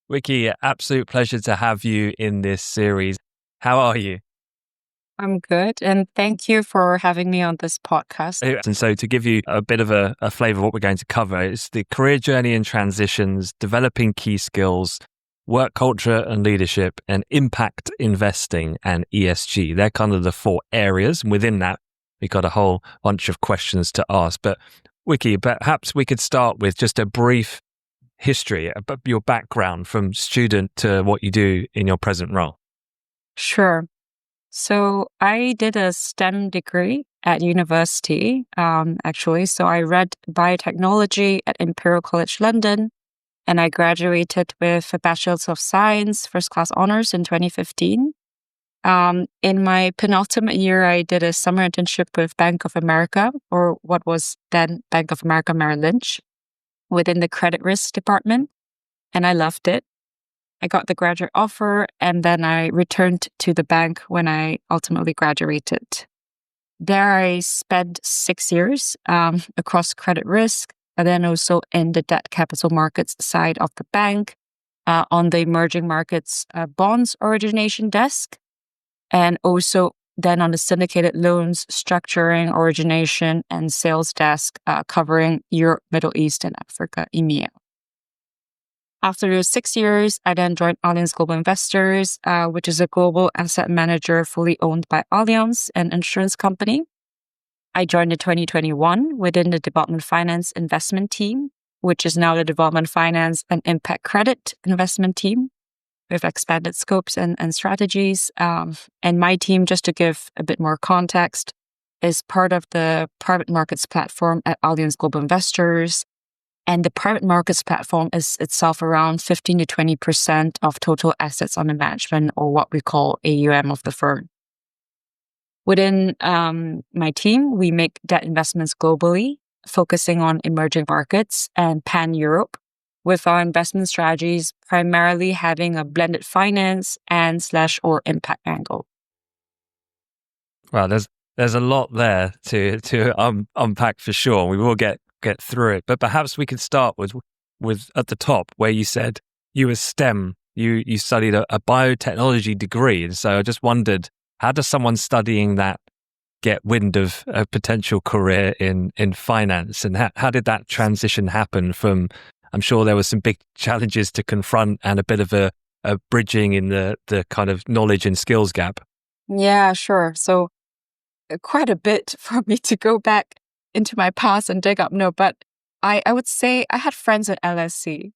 Wee Kii, absolute pleasure to have you in this series. How are you? I'm good. And thank you for having me on this podcast. And so to give you a bit of a flavor of what we're going to cover, it's the career journey and transitions, developing key skills, work culture and leadership, and impact investing and ESG. They're kind of the four areas. And within that, we've got a whole bunch of questions to ask. But Wee Kii, perhaps we could start with just a brief history, about your background from student to what you do in your present role. Sure. So I did a STEM degree at university, actually. So I read biotechnology at Imperial College London, and I graduated with a Bachelor's of Science, first class honors in 2015. In my penultimate year, I did a summer internship with Bank of America, or what was then Bank of America Merrill Lynch, within the credit risk department, and I loved it. I got the graduate offer, and then I returned to the bank when I ultimately graduated. There I spent 6 years across credit risk, and then also in the debt capital markets side of the bank, on the emerging markets bonds origination desk, and also then on the syndicated loans structuring, origination, and sales desk, covering Europe, Middle East, and Africa, EMEA. After those 6 years, I then joined Allianz Global Investors, which is a global asset manager fully owned by Allianz, an insurance company. I joined in 2021 within the development finance investment team, which is now the development finance and impact credit investment team, with expanded scopes and strategies. And my team, just to give a bit more context, is part of the private markets platform at Allianz Global Investors. And the private markets platform is itself around 15 to 20% of total assets under management, or what we call AUM of the firm. Within my team, we make debt investments globally, focusing on emerging markets and pan-Europe, with our investment strategies primarily having a blended finance and / or impact angle. Wow, there's a lot there to unpack for sure. We will get through it, but perhaps we could start with at the top where you said you were STEM. You studied a biotechnology degree, and so I just wondered, how does someone studying that get wind of a potential career in finance, and how did that transition happen from? I'm sure there were some big challenges to confront and a bit of a bridging in the kind of knowledge and skills gap. Yeah, sure. So quite a bit for me to go back into my past and dig up. No, but I would say I had friends at LSE,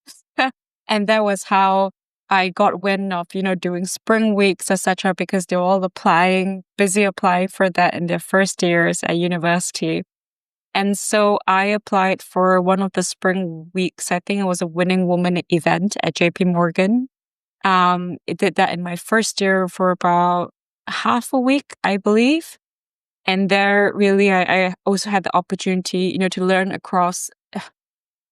and that was how I got wind of, doing spring weeks, etc., because they were all busy applying for that in their first years at university. And so I applied for one of the spring weeks. I think it was a Winning Woman event at JP Morgan. I did that in my first year for about half a week, I believe. And there really, I also had the opportunity, to learn across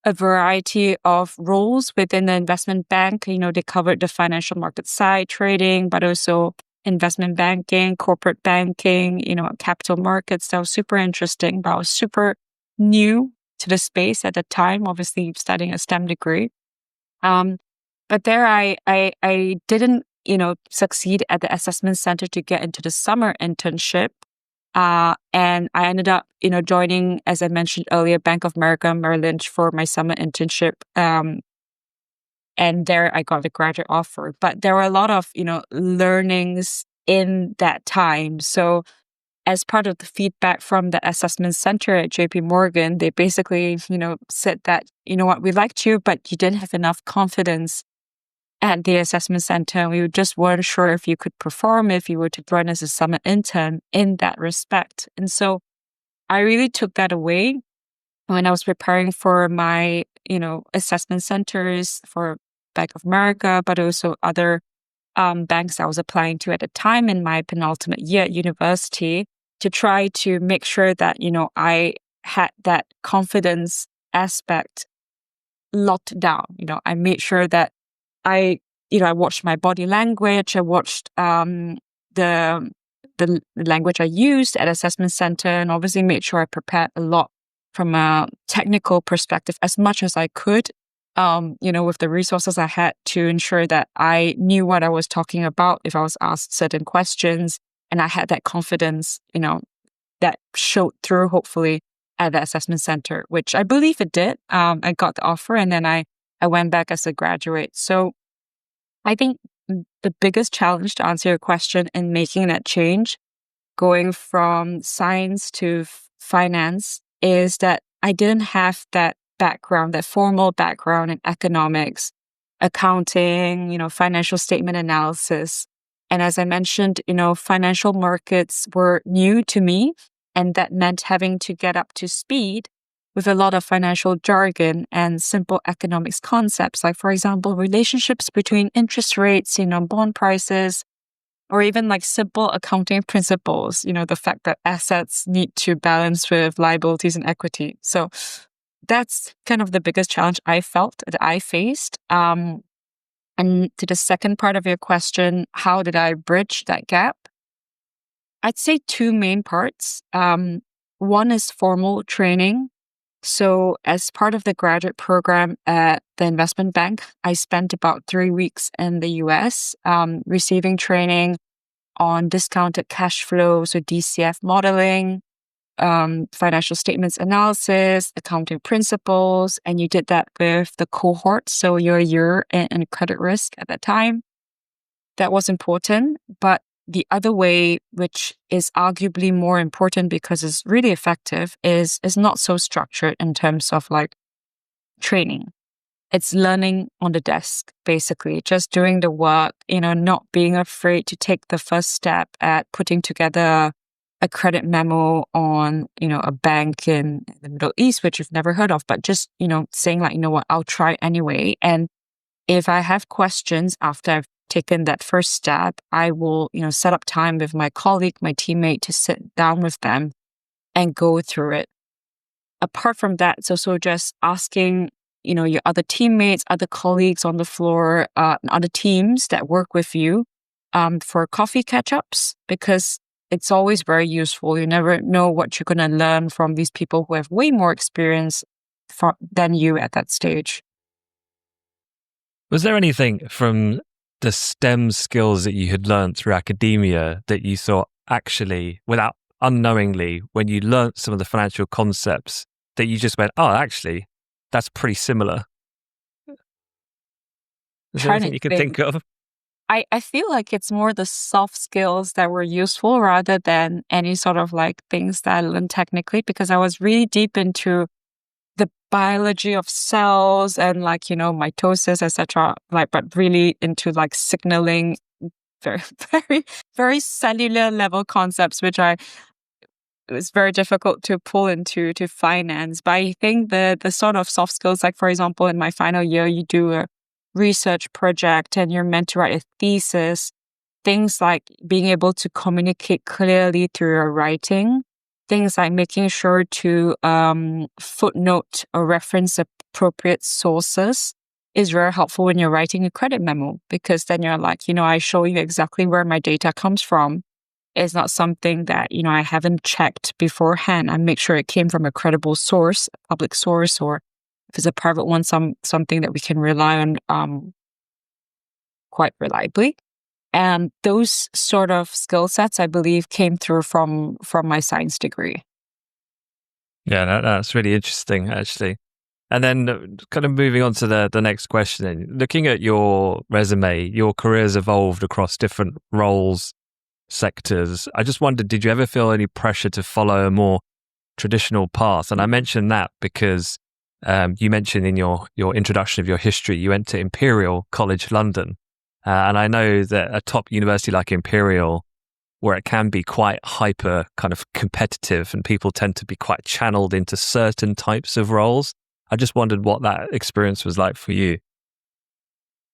a variety of roles within the investment bank. They covered the financial market side, trading, but also investment banking, corporate banking, capital markets. That was super interesting, but I was super new to the space at the time, obviously studying a STEM degree. But there I didn't, succeed at the assessment center to get into the summer internship. And I ended up, joining, as I mentioned earlier, Bank of America Merrill Lynch for my summer internship. And there I got the graduate offer. But there were a lot of, learnings in that time. So as part of the feedback from the assessment center at JP Morgan, they basically, said that, what, we liked you, but you didn't have enough confidence at the assessment center. We just weren't sure if you could perform if you were to join as a summer intern in that respect. And so I really took that away when I was preparing for my, assessment centers for Bank of America, but also other banks I was applying to at the time in my penultimate year at university, to try to make sure that, I had that confidence aspect locked down. I made sure that I watched my body language. I watched the language I used at assessment center, and obviously made sure I prepared a lot from a technical perspective as much as I could with the resources I had to ensure that I knew what I was talking about if I was asked certain questions, and I had that confidence, that showed through hopefully at the assessment center, which I believe it did. I got the offer, and then I went back as a graduate. So I think the biggest challenge, to answer your question, in making that change, going from science to finance, is that I didn't have that background, that formal background in economics, accounting, financial statement analysis. And as I mentioned, financial markets were new to me, and that meant having to get up to speed with a lot of financial jargon and simple economics concepts, like, for example, relationships between interest rates, bond prices, or even like simple accounting principles, the fact that assets need to balance with liabilities and equity. So that's kind of the biggest challenge I felt that I faced. And to the second part of your question, how did I bridge that gap? I'd say two main parts. One is formal training. So as part of the graduate program at the investment bank, I spent about 3 weeks in the US, receiving training on discounted cash flows, so DCF modeling, financial statements analysis, accounting principles, and you did that with the cohort. So you're a year in credit risk at that time. That was important. But the other way, which is arguably more important because it's really effective, is not so structured in terms of like training. It's learning on the desk, basically, just doing the work, not being afraid to take the first step at putting together a credit memo on, a bank in the Middle East, which you've never heard of, but just, saying like, what, I'll try anyway. And if I have questions after I've taken that first step, I will, set up time with my colleague, my teammate, to sit down with them and go through it. Apart from that, it's also just asking, your other teammates, other colleagues on the floor, other teams that work with you, for coffee catch-ups, because it's always very useful. You never know what you're going to learn from these people who have way more experience than you at that stage. Was there anything from the STEM skills that you had learned through academia that you thought actually, without unknowingly, when you learned some of the financial concepts, that you just went, oh, actually, that's pretty similar? Is there anything you can think of? I feel like it's more the soft skills that were useful rather than any sort of like things that I learned technically, because I was really deep into the biology of cells and like, mitosis, etc. Like, but really into like signaling, very, very, very cellular level concepts, which it was very difficult to pull into finance. But I think the sort of soft skills, like, for example, in my final year, you do a research project and you're meant to write a thesis, things like being able to communicate clearly through your writing, things like making sure to footnote or reference appropriate sources is very helpful when you're writing a credit memo, because then you're like, I show you exactly where my data comes from. It's not something that, I haven't checked beforehand. I make sure it came from a credible source, a public source, or if it's a private one, something that we can rely on quite reliably. And those sort of skill sets, I believe, came through from my science degree. Yeah, that's really interesting, actually. And then kind of moving on to the next question, looking at your resume, your career's evolved across different roles, sectors. I just wondered, did you ever feel any pressure to follow a more traditional path? And I mentioned that because you mentioned in your introduction of your history, you went to Imperial College London. And I know that a top university like Imperial, where it can be quite hyper kind of competitive and people tend to be quite channeled into certain types of roles. I just wondered what that experience was like for you.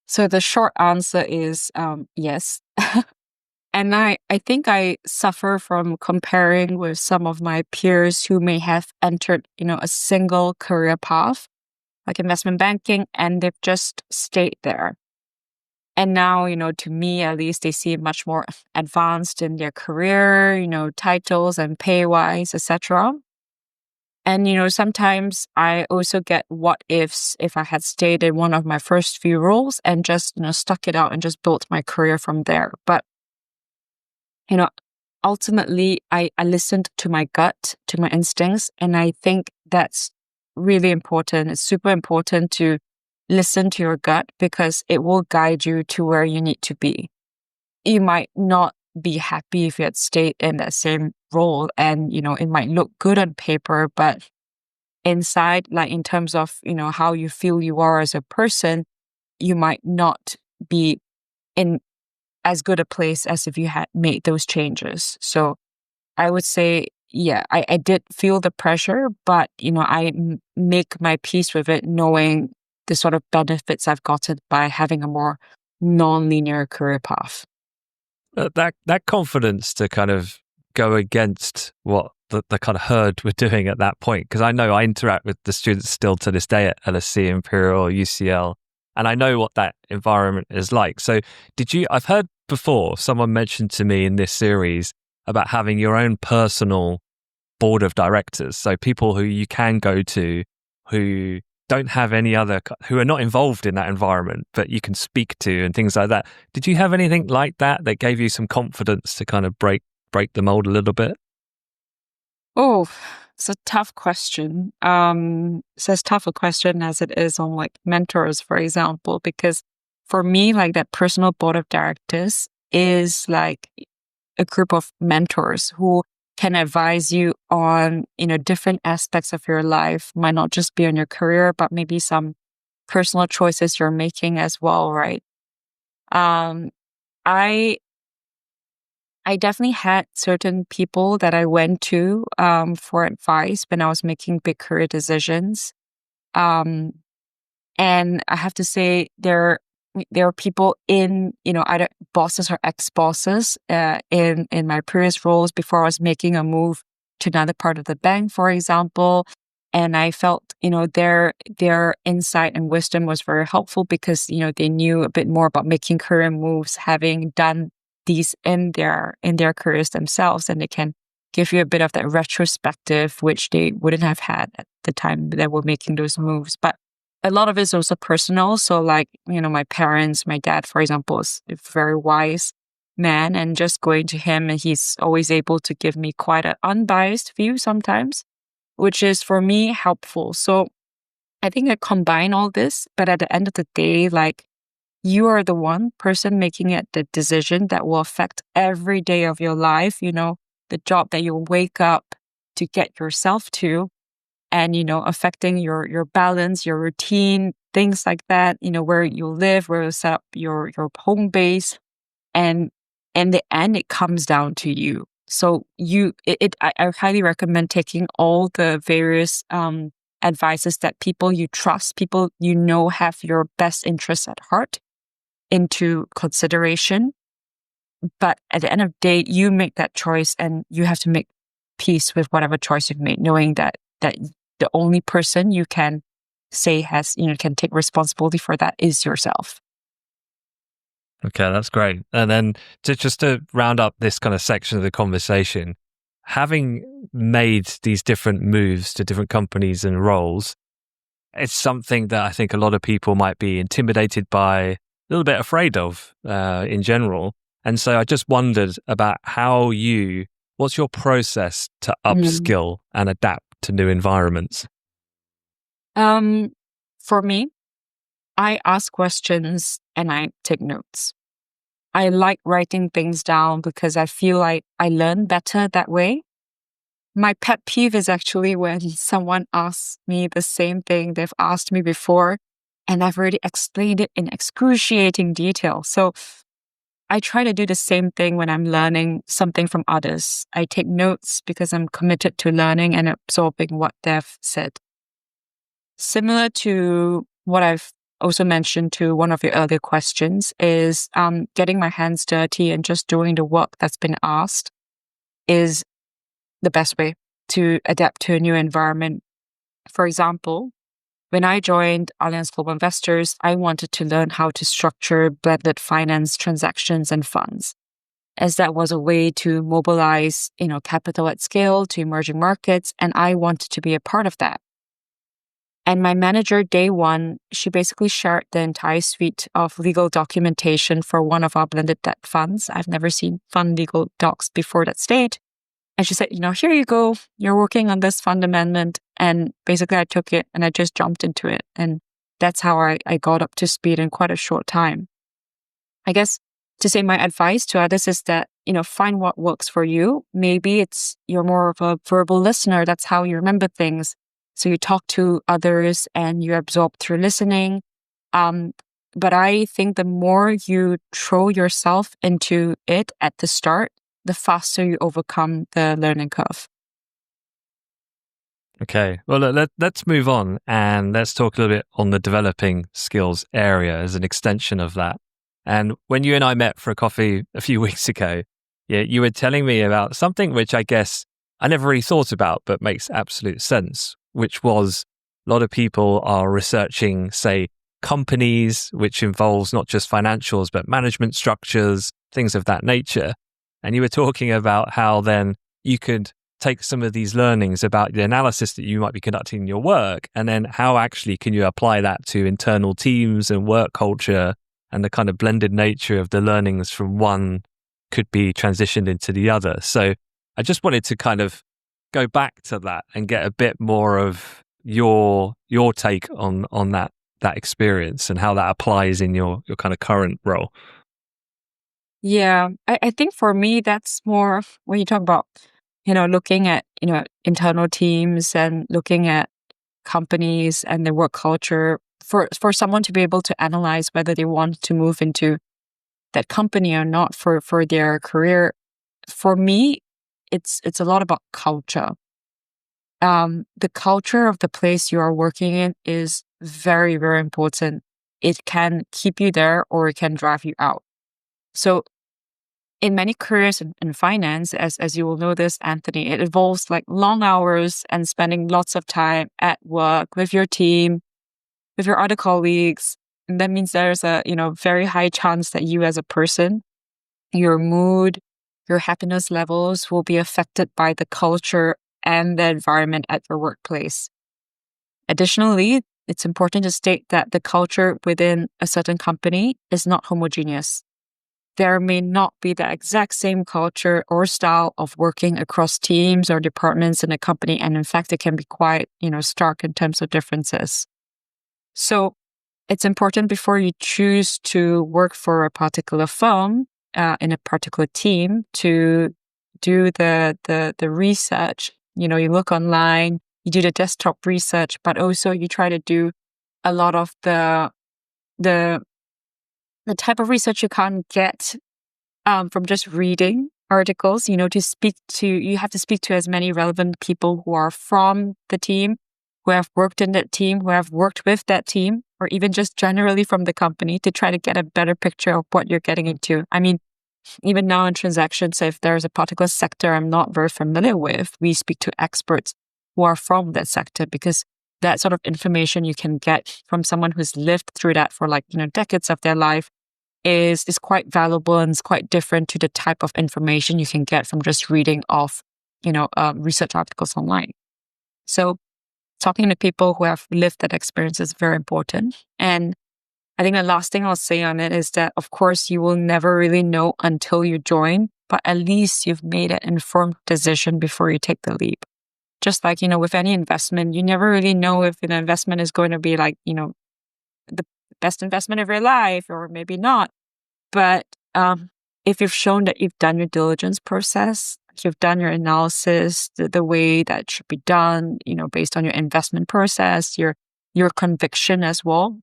So the short answer is yes. And I think I suffer from comparing with some of my peers who may have entered, a single career path, like investment banking, and they've just stayed there. And now, to me, at least, they seem much more advanced in their career, titles and pay-wise, etc. And, sometimes I also get what ifs if I had stayed in one of my first few roles and just, stuck it out and just built my career from there. But, you know, ultimately, I listened to my gut, to my instincts. And I think that's really important. It's super important to listen to your gut because it will guide you to where you need to be. You might not be happy if you had stayed in that same role and, it might look good on paper, but inside, like in terms of, how you feel you are as a person, you might not be in as good a place as if you had made those changes. So I would say, yeah, I did feel the pressure, but, I make my peace with it, knowing the sort of benefits I've gotten by having a more non-linear career path. That confidence to kind of go against what the kind of herd we're doing at that point, because I know I interact with the students still to this day at LSE, Imperial, UCL, and I know what that environment is like. So I've heard before someone mentioned to me in this series about having your own personal board of directors. So people who you can go to who don't have any other, who are not involved in that environment, but you can speak to and things like that. Did you have anything like that gave you some confidence to kind of break the mold a little bit? Oh, it's a tough question. It's as tough a question as it is on like mentors, for example, because for me, like that personal board of directors is like a group of mentors who can advise you on, different aspects of your life. Might not just be on your career, but maybe some personal choices you're making as well, right? Um, I I definitely had certain people that I went to for advice when I was making big career decisions. Um, and I have to say, there are people in, either bosses or ex-bosses in my previous roles before I was making a move to another part of the bank, for example. And I felt, their insight and wisdom was very helpful because, they knew a bit more about making career moves, having done these in their careers themselves, and they can give you a bit of that retrospective, which they wouldn't have had at the time they were making those moves. But a lot of it is also personal. So like, my parents, my dad, for example, is a very wise man, and just going to him, and he's always able to give me quite an unbiased view sometimes, which is for me helpful. So I think I combine all this, but at the end of the day, like you are the one person making it the decision that will affect every day of your life, the job that you wake up to get yourself to, and affecting your balance, your routine, things like that, where you live, where you set up your home base, and in the end it comes down to you. So I highly recommend taking all the various advices that people you trust, people have your best interests at heart, into consideration. But at the end of the day, you make that choice, and you have to make peace with whatever choice you've made, knowing that the only person you can say can take responsibility for that is yourself. Okay, that's great. And then just to round up this kind of section of the conversation, having made these different moves to different companies and roles, it's something that I think a lot of people might be intimidated by, a little bit afraid of in general. And so I just wondered about what's your process to upskill and adapt to new environments? For me, I ask questions and I take notes. I like writing things down because I feel like I learn better that way. My pet peeve is actually when someone asks me the same thing they've asked me before, and I've already explained it in excruciating detail. So I try to do the same thing when I'm learning something from others. I take notes because I'm committed to learning and absorbing what they've said. Similar to what I've also mentioned to one of your earlier questions is getting my hands dirty and just doing the work that's been asked is the best way to adapt to a new environment. For example, when I joined Allianz Global Investors, I wanted to learn how to structure blended finance transactions and funds. as that was a way to mobilize, capital at scale to emerging markets. And I wanted to be a part of that. And my manager, day one, she basically shared the entire suite of legal documentation for one of our blended debt funds. I've never seen fund legal docs before that stage. And she said, here you go. You're working on this fund amendment. And basically I took it and I just jumped into it. And that's how I got up to speed in quite a short time. I guess to say my advice to others is that, find what works for you. Maybe you're more of a verbal listener. That's how you remember things. So you talk to others and you absorb through listening. But I think the more you throw yourself into it at the start, the faster you overcome the learning curve. Okay. Well, let's move on and let's talk a little bit on the developing skills area as an extension of that. And when you and I met for a coffee a few weeks ago, you were telling me about something which I guess I never really thought about, but makes absolute sense, which was a lot of people are researching, say, companies, which involves not just financials, but management structures, things of that nature. And you were talking about how then you could take some of these learnings about the analysis that you might be conducting in your work, and then how actually can you apply that to internal teams and work culture, and the kind of blended nature of the learnings from one could be transitioned into the other. So I just wanted to kind of go back to that and get a bit more of your take on that experience and how that applies in your kind of current role. Yeah, I think for me, that's more when you talk about, looking at, internal teams and looking at companies and their work culture for someone to be able to analyze whether they want to move into that company or not for their career. For me, it's a lot about culture. The culture of the place you are working in is very, very important. It can keep you there or it can drive you out. So in many careers in finance, as you will know this, Anthony, it involves like long hours and spending lots of time at work with your team, with your other colleagues. And that means there's a, very high chance that you as a person, your mood, your happiness levels will be affected by the culture and the environment at your workplace. Additionally, it's important to state that the culture within a certain company is not homogeneous. There may not be the exact same culture or style of working across teams or departments in a company. And in fact, it can be quite, stark in terms of differences. So it's important before you choose to work for a particular firm, in a particular team, to do the research. You look online, you do the desktop research, but also you try to do a lot of the type of research you can't get from just reading articles. You have to speak to as many relevant people who are from the team, who have worked in that team, who have worked with that team, or even just generally from the company to try to get a better picture of what you're getting into. I mean, even now in transactions, if there's a particular sector I'm not very familiar with, we speak to experts who are from that sector, because that sort of information you can get from someone who's lived through that for decades of their life is quite valuable, and it's quite different to the type of information you can get from just reading off, research articles online. So talking to people who have lived that experience is very important. And I think the last thing I'll say on it is that, of course, you will never really know until you join, but at least you've made an informed decision before you take the leap. Just like, with any investment, you never really know if an investment is going to be the best investment of your life or maybe not. But if you've shown that you've done your diligence process, you've done your analysis the way that should be done, based on your investment process, your conviction as well,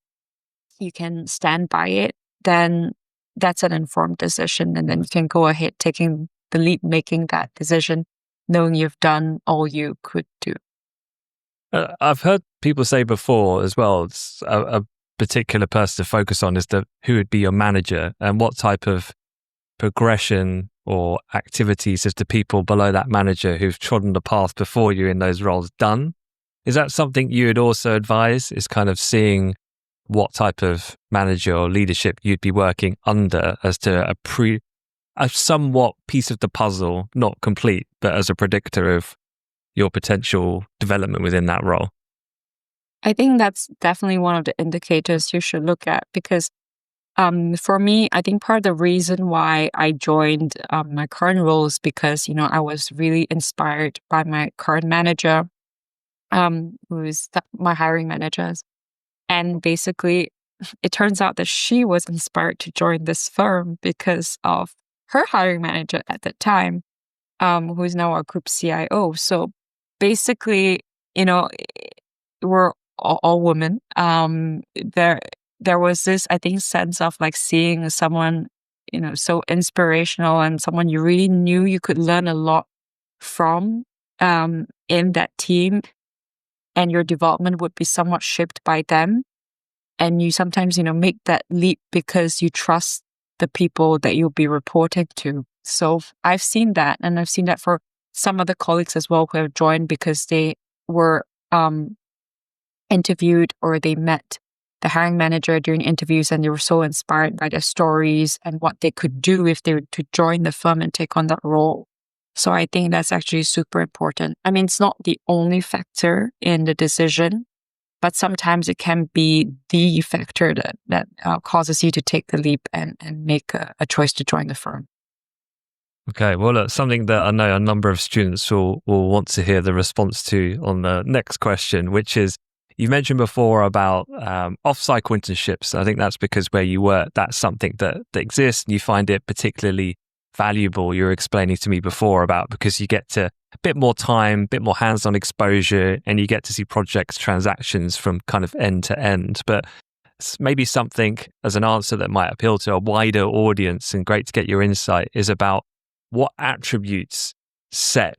you can stand by it, then that's an informed decision. And then you can go ahead taking the leap, making that decision, knowing you've done all you could do. I've heard people say before as well, it's a particular person to focus on is who would be your manager, and what type of progression or activities has the people below that manager who've trodden the path before you in those roles done? Is that something you would also advise, is kind of seeing what type of manager or leadership you'd be working under as to a somewhat piece of the puzzle, not complete, but as a predictor of your potential development within that role? I think that's definitely one of the indicators you should look at because for me, I think part of the reason why I joined my current role is because, I was really inspired by my current manager, who is my hiring manager. And basically, it turns out that she was inspired to join this firm because of her hiring manager at the time, who is now our group CIO. So basically, we're all women. There was this, I think, sense of like seeing someone, so inspirational and someone you really knew you could learn a lot from in that team, and your development would be somewhat shaped by them. And you sometimes, make that leap because you trust the people that you'll be reporting to. So I've seen that, and I've seen that for some other colleagues as well who have joined because they were interviewed or they met the hiring manager during interviews and they were so inspired by their stories and what they could do if they were to join the firm and take on that role. So I think that's actually super important. I mean, it's not the only factor in the decision, but sometimes it can be the factor that causes you to take the leap and make a choice to join the firm. Okay, well, look, something that I know a number of students will want to hear the response to on the next question, which is, you mentioned before about off-cycle internships. I think that's because where you work, that's something that exists and you find it particularly valuable. You were explaining to me before about because you get to a bit more time, a bit more hands-on exposure, and you get to see projects, transactions from kind of end to end. But maybe something as an answer that might appeal to a wider audience, and great to get your insight, is about what attributes set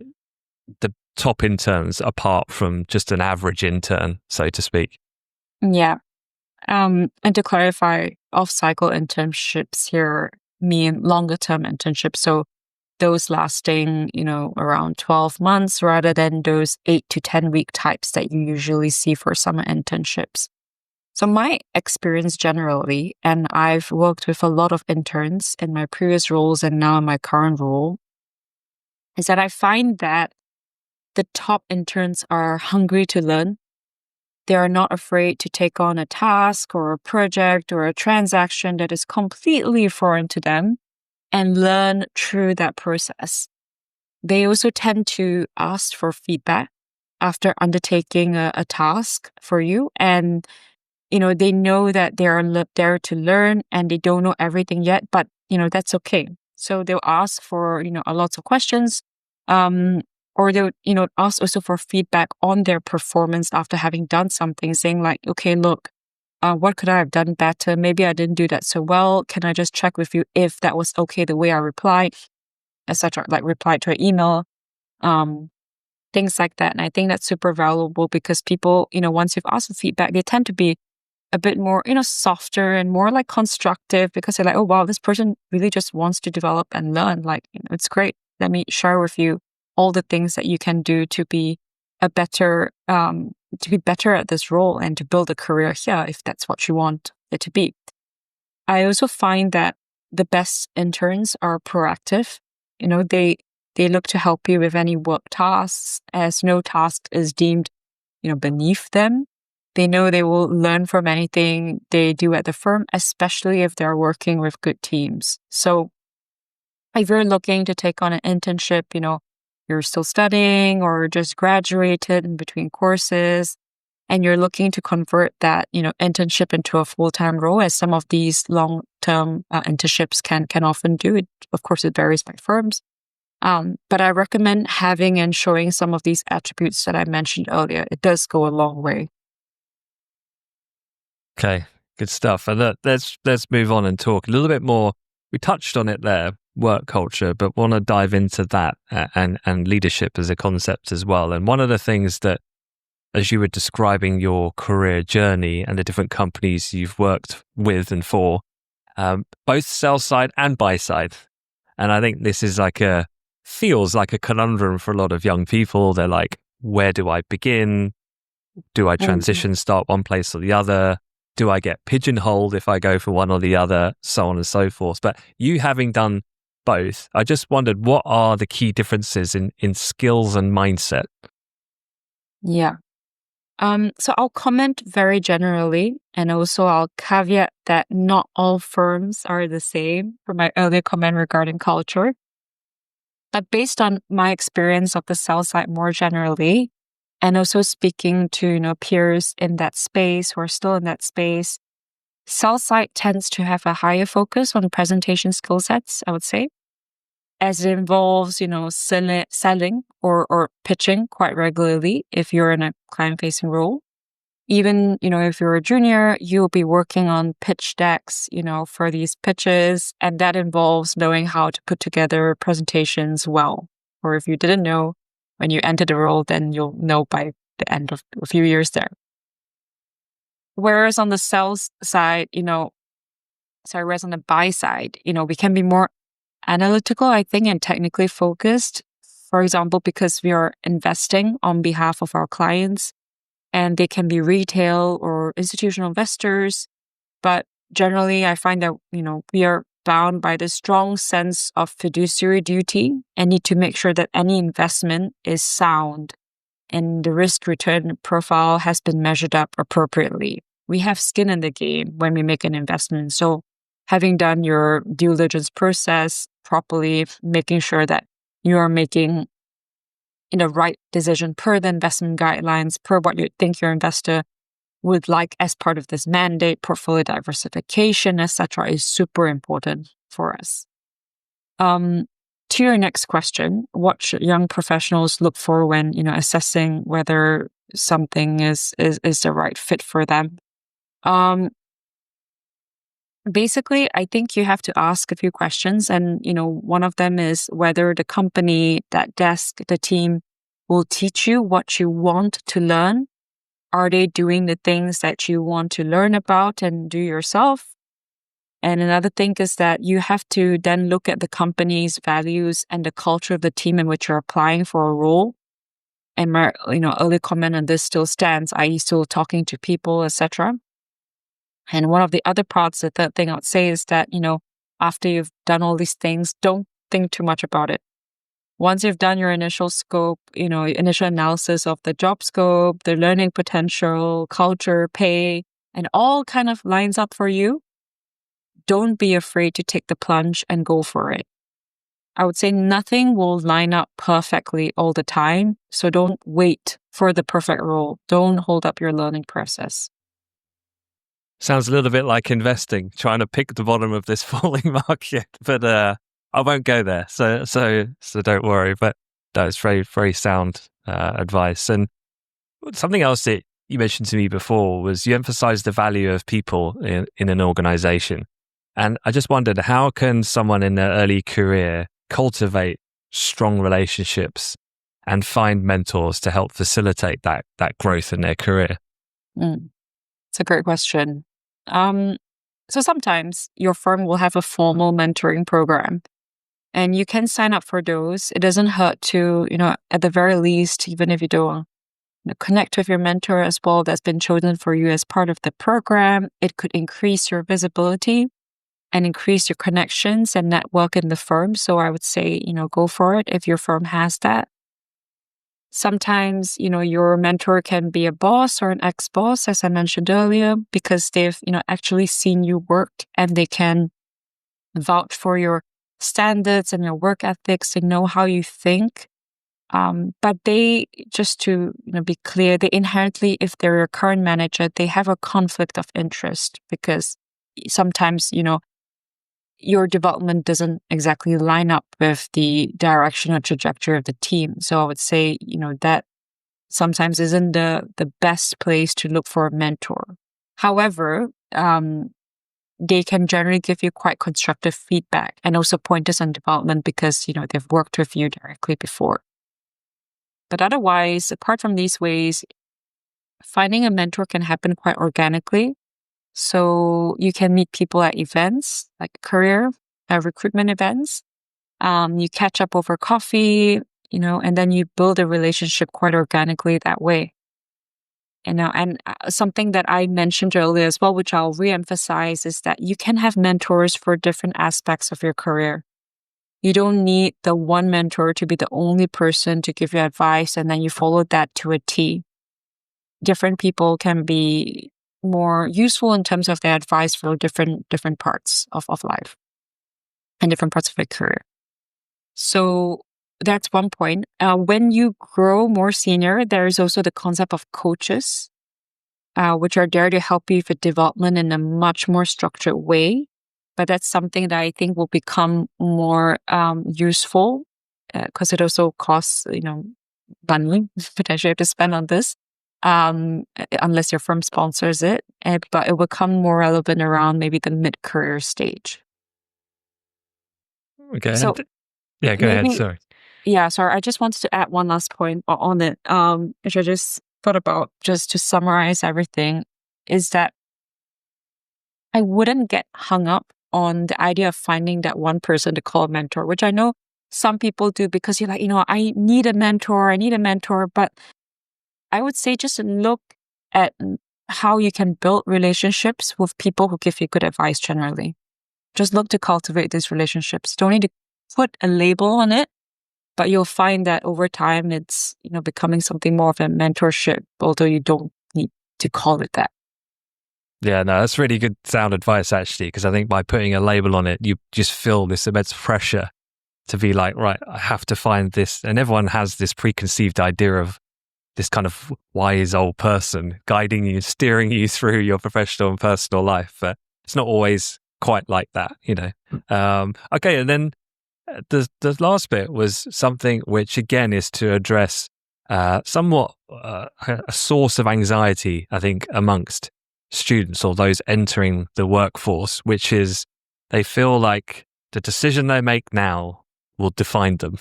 the top interns apart from just an average intern, so to speak. Yeah. And to clarify, off-cycle internships here mean longer-term internships. So those lasting, around 12 months rather than those 8 to 10 week types that you usually see for summer internships. So my experience generally, and I've worked with a lot of interns in my previous roles and now in my current role, is that I find that the top interns are hungry to learn. They are not afraid to take on a task or a project or a transaction that is completely foreign to them and learn through that process. They also tend to ask for feedback after undertaking a task for you. And, they know that they are there to learn and they don't know everything yet, but, that's okay. So they'll ask for, lots of questions. Or they'll, ask also for feedback on their performance after having done something, saying like, okay, look, what could I have done better? Maybe I didn't do that so well. Can I just check with you if that was okay the way I replied, etc. Like replied to an email, things like that. And I think that's super valuable because people, once you've asked for feedback, they tend to be a bit more, softer and more like constructive because they're like, oh, wow, this person really just wants to develop and learn. Like, it's great. Let me share with you all the things that you can do to be at this role and to build a career here if that's what you want it to be. I also find that the best interns are proactive. They look to help you with any work tasks as no task is deemed, beneath them. They know they will learn from anything they do at the firm, especially if they're working with good teams. So if you're looking to take on an internship, you're still studying or just graduated in between courses, and you're looking to convert that, internship into a full-time role, as some of these long-term internships can often do. It, of course, it varies by firms. But I recommend having and showing some of these attributes that I mentioned earlier. It does go a long way. Okay, good stuff. And let's move on and talk a little bit more. We touched on it there, work culture, but want to dive into that and leadership as a concept as well. And one of the things that, as you were describing your career journey and the different companies you've worked with and for, both sell side and buy side. And I think this is feels like a conundrum for a lot of young people. They're like, where do I begin? Do I transition, start one place or the other? Do I get pigeonholed if I go for one or the other? So on and so forth. But you having done both. I just wondered, what are the key differences in skills and mindset? Yeah. So I'll comment very generally, and also I'll caveat that not all firms are the same for my earlier comment regarding culture. But based on my experience of the sell side more generally, and also speaking to peers in that space who are still in that space, sell side tends to have a higher focus on presentation skill sets, I would say, as it involves selling or pitching quite regularly if you're in a client facing role. Even if you're a junior, you'll be working on pitch decks for these pitches, and that involves knowing how to put together presentations well. Or if you didn't know when you entered the role, then you'll know by the end of a few years there. Whereas on the sales side, whereas on the buy side, we can be more analytical, I think, and technically focused. For example, because we are investing on behalf of our clients, and they can be retail or institutional investors. But generally, I find that, we are bound by the strong sense of fiduciary duty and need to make sure that any investment is sound and the risk return profile has been measured up appropriately. We have skin in the game when we make an investment. So having done your due diligence process properly, making sure that you are making right decision per the investment guidelines, per what you think your investor would like as part of this mandate, portfolio diversification, etc., is super important for us. To your next question, what should young professionals look for when assessing whether something is the right fit for them? Basically, I think you have to ask a few questions, and one of them is whether the company, that desk, the team will teach you what you want to learn. Are they doing the things that you want to learn about and do yourself? And another thing is that you have to then look at the company's values and the culture of the team in which you're applying for a role. And my early comment on this still stands, i.e. still talking to people, etc. And one of the other parts, the third thing I would say is that, after you've done all these things, don't think too much about it. Once you've done your initial scope, initial analysis of the job scope, the learning potential, culture, pay, and all kind of lines up for you, don't be afraid to take the plunge and go for it. I would say nothing will line up perfectly all the time. So don't wait for the perfect role. Don't hold up your learning process. Sounds a little bit like investing, trying to pick the bottom of this falling market, but I won't go there. So don't worry. But that's very, very sound advice. And something else that you mentioned to me before was you emphasized the value of people in an organization. And I just wondered, how can someone in their early career cultivate strong relationships and find mentors to help facilitate that growth in their career? It's a great question. So sometimes your firm will have a formal mentoring program, and you can sign up for those. It doesn't hurt to, at the very least, even if you don't connect with your mentor as well that's been chosen for you as part of the program. It could increase your visibility and increase your connections and network in the firm. So I would say, go for it if your firm has that. Sometimes, your mentor can be a boss or an ex-boss, as I mentioned earlier, because they've, actually seen you work and they can vouch for your standards and your work ethics and know how you think. But they, just to be clear, they inherently, if they're your current manager, they have a conflict of interest because sometimes, your development doesn't exactly line up with the direction or trajectory of the team. So I would say, that sometimes isn't the best place to look for a mentor. However, they can generally give you quite constructive feedback and also pointers on development because, they've worked with you directly before. But otherwise, apart from these ways, finding a mentor can happen quite organically. So you can meet people at events like career recruitment events. You catch up over coffee, and then you build a relationship quite organically that way. And something that I mentioned earlier as well, which I'll reemphasize, is that you can have mentors for different aspects of your career. You don't need the one mentor to be the only person to give you advice and then you follow that to a T. Different people can be more useful in terms of their advice for different parts of life and different parts of their career. So that's one point. When you grow more senior, there is also the concept of coaches, which are there to help you with development in a much more structured way. But that's something that I think will become more useful because it also costs, money potentially have to spend on this, unless your firm sponsors it. But it will become more relevant around maybe the mid-career stage. Okay. So yeah, go ahead. maybe, Sorry. yeah, sorry. I just wanted to add one last point on it, which I just thought about just to summarize everything, is that I wouldn't get hung up on the idea of finding that one person to call a mentor, which I know some people do because you're like, I need a mentor. But I would say just look at how you can build relationships with people who give you good advice generally. Just look to cultivate these relationships. Don't need to put a label on it, but you'll find that over time it's, becoming something more of a mentorship, although you don't need to call it that. Yeah, no, that's really good sound advice, actually, because I think by putting a label on it, you just feel this immense pressure to be like, right, I have to find this. And everyone has this preconceived idea of this kind of wise old person guiding you, steering you through your professional and personal life. But it's not always quite like that, Okay, and then the last bit was something which, again, is to address somewhat a source of anxiety, I think, amongst students or those entering the workforce, which is they feel like the decision they make now will define them.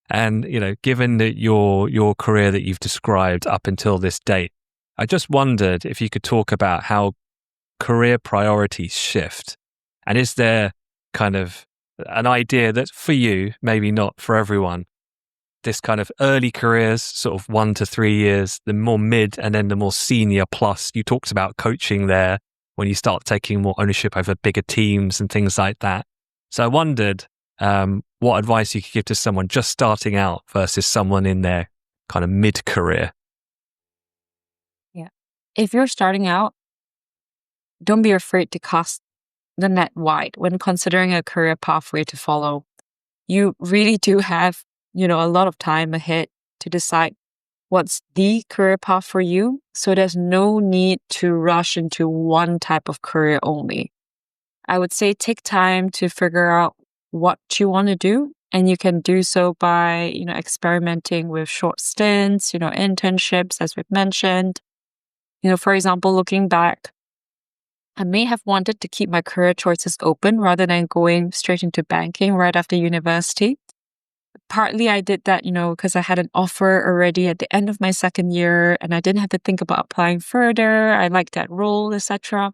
And, given that your career that you've described up until this date, I just wondered if you could talk about how career priorities shift. And is there kind of an idea that for you, maybe not for everyone, this kind of early careers, sort of 1 to 3 years, the more mid and then the more senior plus, you talked about coaching there when you start taking more ownership over bigger teams and things like that. So I wondered what advice you could give to someone just starting out versus someone in their kind of mid-career. Yeah. If you're starting out, don't be afraid to cast the net wide when considering a career pathway to follow. You really do have, a lot of time ahead to decide what's the career path for you. So there's no need to rush into one type of career only. I would say take time to figure out what you want to do. And you can do so by, experimenting with short stints, internships, as we've mentioned. For example, looking back, I may have wanted to keep my career choices open rather than going straight into banking right after university. Partly I did that, because I had an offer already at the end of my second year and I didn't have to think about applying further. I liked that role, etc.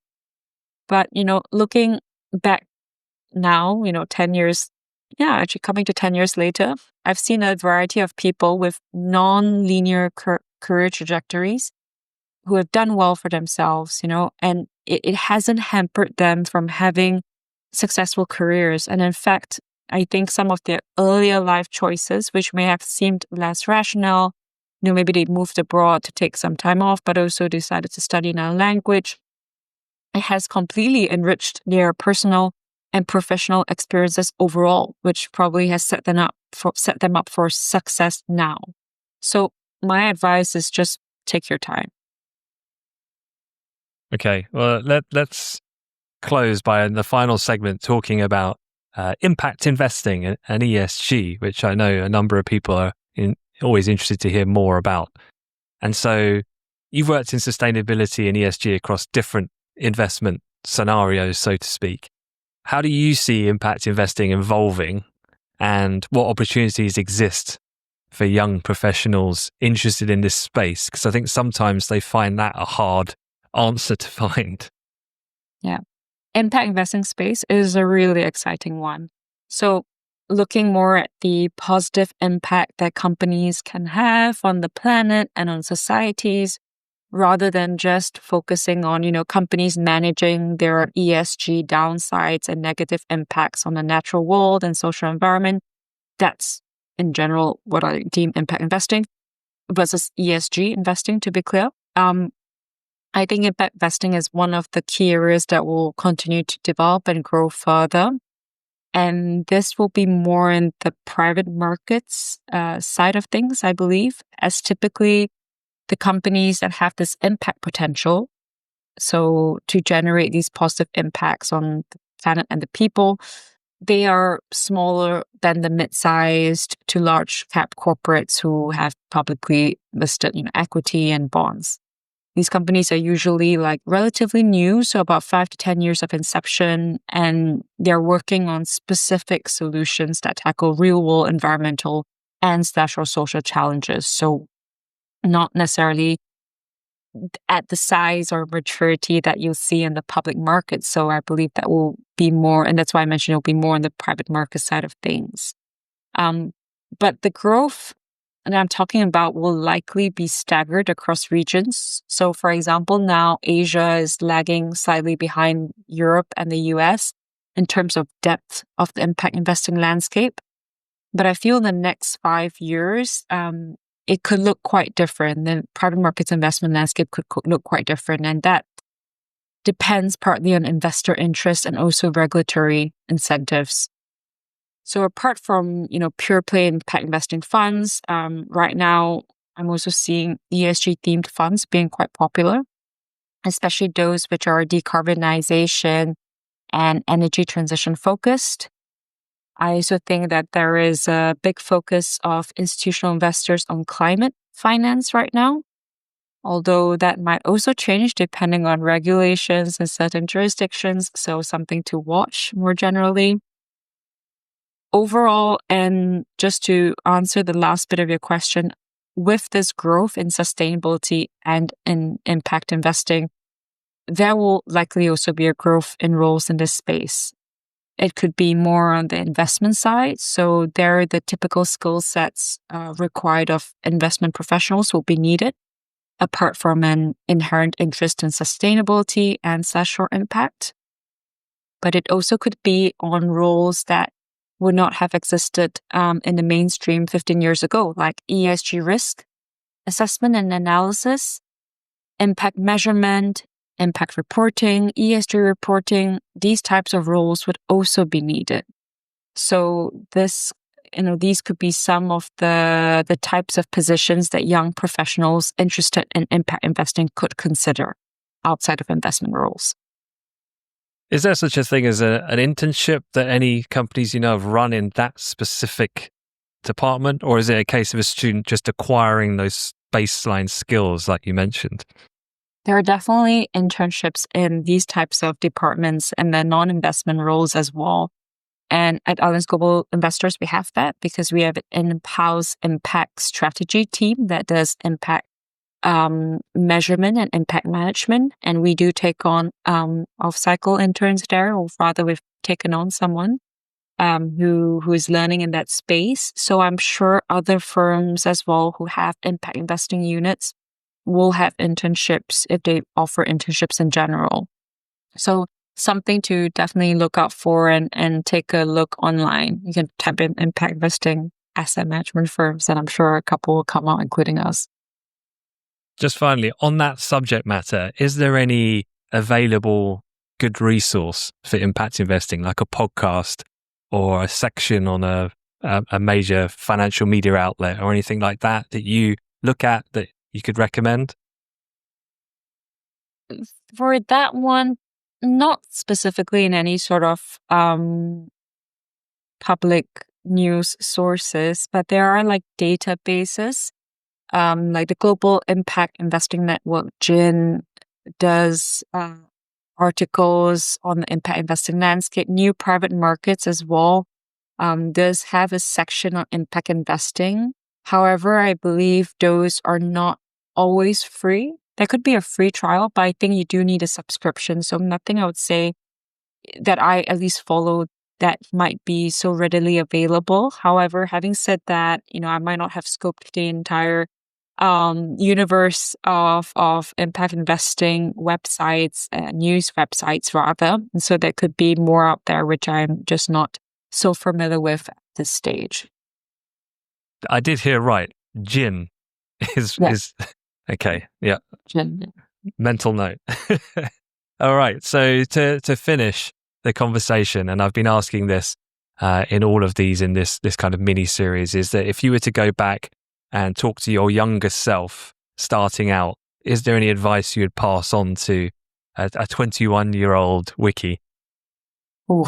But, looking back now, 10 years, actually coming to 10 years later, I've seen a variety of people with non-linear career trajectories who have done well for themselves, and it hasn't hampered them from having successful careers. And in fact, I think some of their earlier life choices, which may have seemed less rational, maybe they moved abroad to take some time off, but also decided to study another language. It has completely enriched their personal and professional experiences overall, which probably has set them up for success now. So my advice is just take your time. Okay, well, let's close by in the final segment talking about impact investing and ESG, which I know a number of people are always interested to hear more about. And so you've worked in sustainability and ESG across different investment scenarios, so to speak. How do you see impact investing evolving and what opportunities exist for young professionals interested in this space? Because I think sometimes they find that a hard answer to find. Yeah. Impact investing space is a really exciting one. So looking more at the positive impact that companies can have on the planet and on societies rather than just focusing on, companies managing their ESG downsides and negative impacts on the natural world and social environment. That's in general what I deem impact investing versus ESG investing, to be clear. I think impact investing is one of the key areas that will continue to develop and grow further. And this will be more in the private markets side of things, I believe, as typically the companies that have this impact potential, so to generate these positive impacts on the planet and the people, they are smaller than the mid-sized to large cap corporates who have publicly listed equity and bonds. These companies are usually relatively new, so about 5 to 10 years of inception, and they're working on specific solutions that tackle real-world environmental and or social challenges. So not necessarily at the size or maturity that you'll see in the public market. So I believe that will be more, and that's why I mentioned it'll be more on the private market side of things. But the growth that I'm talking about will likely be staggered across regions. So for example, now Asia is lagging slightly behind Europe and the US in terms of depth of the impact investing landscape. But I feel in the next 5 years, it could look quite different. The private markets investment landscape could look quite different. And that depends partly on investor interest and also regulatory incentives. So apart from, pure play impact investing funds, right now I'm also seeing ESG themed funds being quite popular, especially those which are decarbonization and energy transition focused. I also think that there is a big focus of institutional investors on climate finance right now, although that might also change depending on regulations in certain jurisdictions, so something to watch more generally. Overall, and just to answer the last bit of your question, with this growth in sustainability and in impact investing, there will likely also be a growth in roles in this space. It could be more on the investment side. So there, the typical skill sets required of investment professionals will be needed, apart from an inherent interest in sustainability and social impact. But it also could be on roles that would not have existed in the mainstream 15 years ago, like ESG risk, assessment and analysis, impact measurement, impact reporting, ESG reporting. These types of roles would also be needed. So these could be some of the types of positions that young professionals interested in impact investing could consider outside of investment roles. Is there such a thing as an internship that any companies have run in that specific department? Or is it a case of a student just acquiring those baseline skills like you mentioned? There are definitely internships in these types of departments and the non-investment roles as well. And at Allianz Global Investors, we have that because we have an in-house impact strategy team that does impact measurement and impact management. And we do take on off-cycle interns there, or rather we've taken on someone who is learning in that space. So I'm sure other firms as well who have impact investing units will have internships if they offer internships in general. So something to definitely look out for and take a look online. You can type in impact investing asset management firms, and I'm sure a couple will come out, including us. Just finally, on that subject matter, is there any available good resource for impact investing, like a podcast or a section on a major financial media outlet or anything like that you look at that you could recommend? For that one, not specifically in any sort of public news sources, but there are databases. Like the Global Impact Investing Network, GIN, does articles on the impact investing landscape. New Private Markets as well does have a section on impact investing. However, I believe those are not always free. There could be a free trial, but I think you do need a subscription. So nothing I would say that I at least follow that might be so readily available. However, having said that, I might not have scoped the entire universe of impact investing websites, news websites rather. And so there could be more out there, which I'm just not so familiar with at this stage. I did hear right. Gin is okay. Yeah. Gin. Mental note. All right. So to finish the conversation, and I've been asking this in all of these in this kind of mini series, is that if you were to go back and talk to your younger self starting out, is there any advice you would pass on to a 21-year-old Wee Kii? Ooh.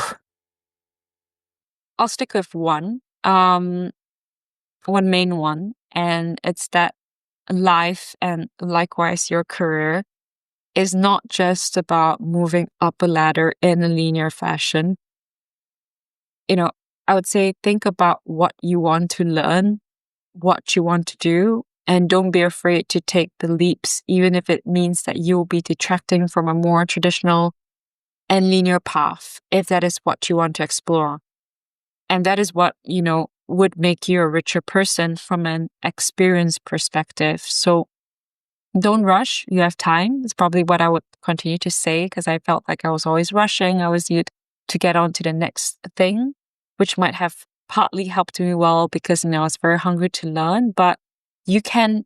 I'll stick with one main one, and it's that life and likewise your career is not just about moving up a ladder in a linear fashion. I would say think about what you want to learn, what you want to do, and don't be afraid to take the leaps, even if it means that you'll be detracting from a more traditional and linear path, if that is what you want to explore. And that is what, would make you a richer person from an experience perspective. So don't rush. You have time. It's probably what I would continue to say, because I felt like I was always rushing. I was to get on to the next thing, which might have partly helped me well because, I was very hungry to learn. But you can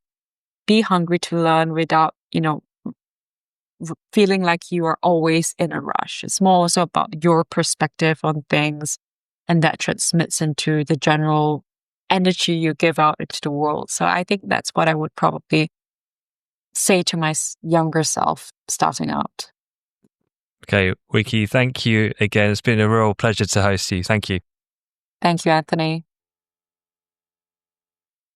be hungry to learn without, feeling like you are always in a rush. It's more also about your perspective on things, and that transmits into the general energy you give out into the world. So I think that's what I would probably say to my younger self starting out. Okay, Wee Kii, thank you again. It's been a real pleasure to host you. Thank you. Thank you, Anthony.